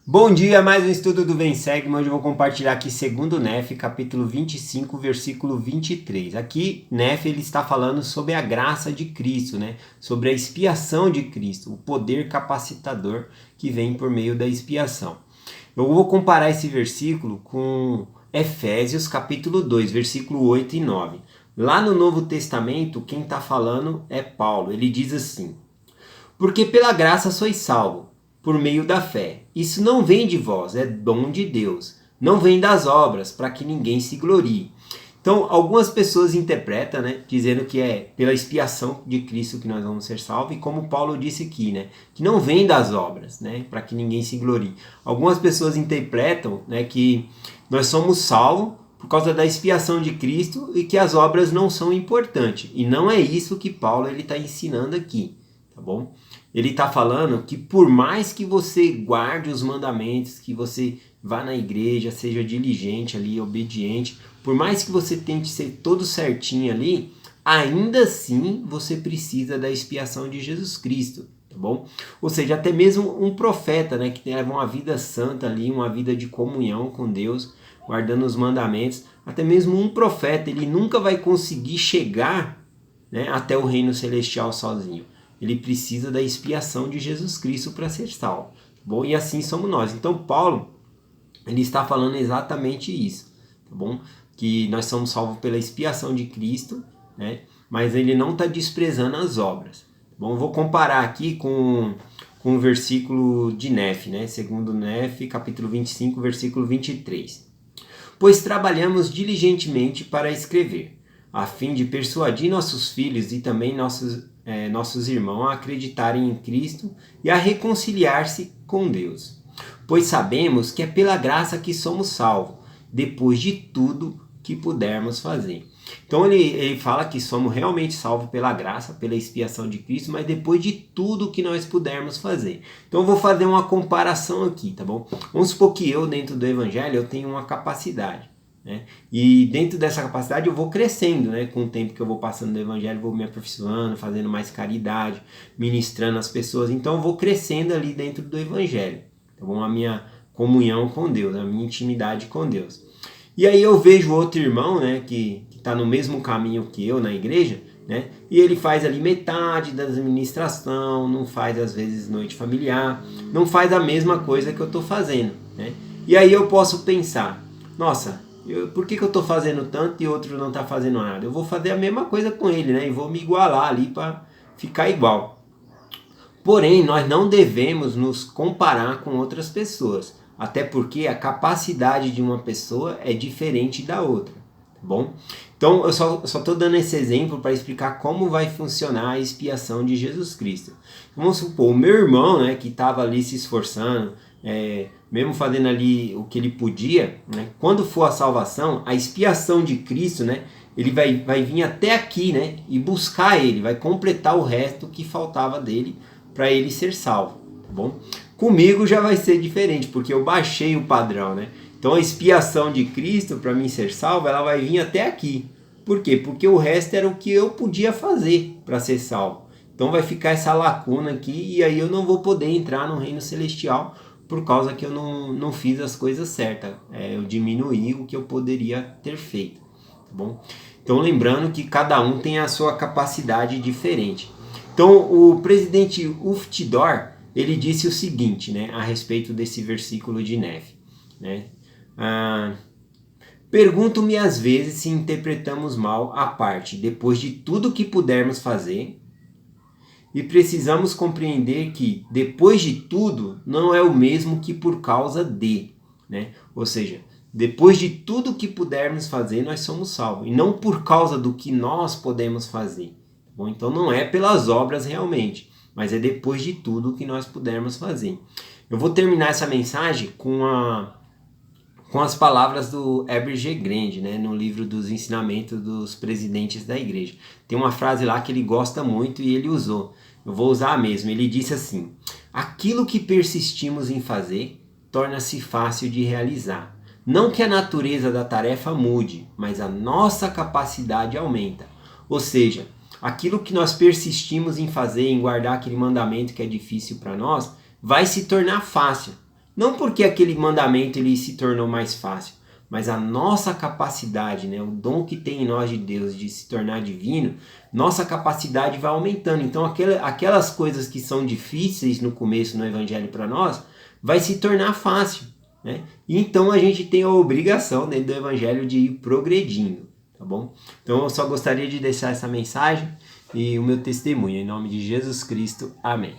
Bom dia, mais um estudo do Vem Segue, onde eu vou compartilhar aqui segundo Nef, capítulo 25, versículo 23. Aqui, Nef, ele está falando sobre a graça de Cristo, né? Sobre a expiação de Cristo, o poder capacitador que vem por meio da expiação. Eu vou comparar esse versículo com Efésios, capítulo 2, versículo 8 e 9. Lá no Novo Testamento, quem está falando é Paulo. Ele diz assim: porque pela graça sois salvos, por meio da fé. Isso não vem de vós, é dom de Deus. Não vem das obras, para que ninguém se glorie. Então, algumas pessoas interpretam, né, dizendo que é pela expiação de Cristo que nós vamos ser salvos, e como Paulo disse aqui, né, que não vem das obras, né, para que ninguém se glorie. Algumas pessoas interpretam, né, que nós somos salvos por causa da expiação de Cristo e que as obras não são importantes. E não é isso que Paulo está ensinando aqui, tá bom? Ele está falando que por mais que você guarde os mandamentos, que você vá na igreja, seja diligente ali, obediente, por mais que você tente ser todo certinho ali, ainda assim você precisa da expiação de Jesus Cristo, tá bom? Ou seja, até mesmo um profeta, né, que leva uma vida santa ali, uma vida de comunhão com Deus, guardando os mandamentos, até mesmo um profeta, ele nunca vai conseguir chegar, né, até o reino celestial sozinho. Ele precisa da expiação de Jesus Cristo para ser salvo. Bom, e assim somos nós. Então Paulo, ele está falando exatamente isso, tá bom? Que nós somos salvos pela expiação de Cristo, né? Mas ele não está desprezando as obras. Tá bom, eu vou comparar aqui com o versículo de Nef, né? Segundo Nef, capítulo 25, versículo 23. Pois trabalhamos diligentemente para escrever, a fim de persuadir nossos filhos e também nossos irmãos a acreditarem em Cristo e a reconciliar-se com Deus. Pois sabemos que é pela graça que somos salvos, depois de tudo que pudermos fazer. Então ele fala que somos realmente salvos pela graça, pela expiação de Cristo, mas depois de tudo que nós pudermos fazer. Então eu vou fazer uma comparação aqui, tá bom? Vamos supor que eu, dentro do Evangelho, eu tenho uma capacidade, né? E dentro dessa capacidade eu vou crescendo, né? Com o tempo que eu vou passando no Evangelho, vou me aperfeiçoando, fazendo mais caridade, ministrando as pessoas. Então eu vou crescendo ali dentro do Evangelho, tá bom? A minha comunhão com Deus, a minha intimidade com Deus. E aí eu vejo outro irmão, né, que está no mesmo caminho que eu na igreja, né, e ele faz ali metade da administração, não faz às vezes noite familiar, não faz a mesma coisa que eu estou fazendo, né? E aí eu posso pensar, nossa, por que eu estou fazendo tanto e outro não está fazendo nada? Eu vou fazer a mesma coisa com ele, né, e vou me igualar ali para ficar igual. Porém, nós não devemos nos comparar com outras pessoas, até porque a capacidade de uma pessoa é diferente da outra, tá bom? Então eu só estou dando esse exemplo para explicar como vai funcionar a expiação de Jesus Cristo. Vamos supor, o meu irmão, né, que estava ali se esforçando, mesmo fazendo ali o que ele podia, né, quando for a salvação, a expiação de Cristo, né, ele vai vir até aqui, né, e buscar ele, vai completar o resto que faltava dele para ele ser salvo, tá bom? Comigo já vai ser diferente, porque eu baixei o padrão, né? Então a expiação de Cristo para mim ser salvo, ela vai vir até aqui. Por quê? Porque o resto era o que eu podia fazer para ser salvo. Então vai ficar essa lacuna aqui e aí eu não vou poder entrar no reino celestial por causa que eu não fiz as coisas certas. Eu diminuí o que eu poderia ter feito, tá bom? Então lembrando que cada um tem a sua capacidade diferente. Então o presidente Uftidor, ele disse o seguinte, né, a respeito desse versículo de Nef, né? Pergunto-me às vezes se interpretamos mal a parte, depois de tudo que pudermos fazer, e precisamos compreender que depois de tudo não é o mesmo que por causa de, né? Ou seja, depois de tudo que pudermos fazer, nós somos salvos, e não por causa do que nós podemos fazer. Bom, então não é pelas obras realmente, mas é depois de tudo que nós pudermos fazer. Eu vou terminar essa mensagem com as palavras do Heber G. Grande, né, no livro dos ensinamentos dos presidentes da igreja. Tem uma frase lá que ele gosta muito e ele usou. Eu vou usar a mesma. Ele disse assim: aquilo que persistimos em fazer torna-se fácil de realizar. Não que a natureza da tarefa mude, mas a nossa capacidade aumenta. Ou seja, aquilo que nós persistimos em fazer, em guardar aquele mandamento que é difícil para nós, vai se tornar fácil. Não porque aquele mandamento ele se tornou mais fácil, mas a nossa capacidade, né, o dom que tem em nós de Deus de se tornar divino, nossa capacidade vai aumentando. Então aquelas coisas que são difíceis no começo no evangelho para nós, vai se tornar fácil, né? E então a gente tem a obrigação dentro do evangelho de ir progredindo, tá bom? Então eu só gostaria de deixar essa mensagem e o meu testemunho em nome de Jesus Cristo. Amém.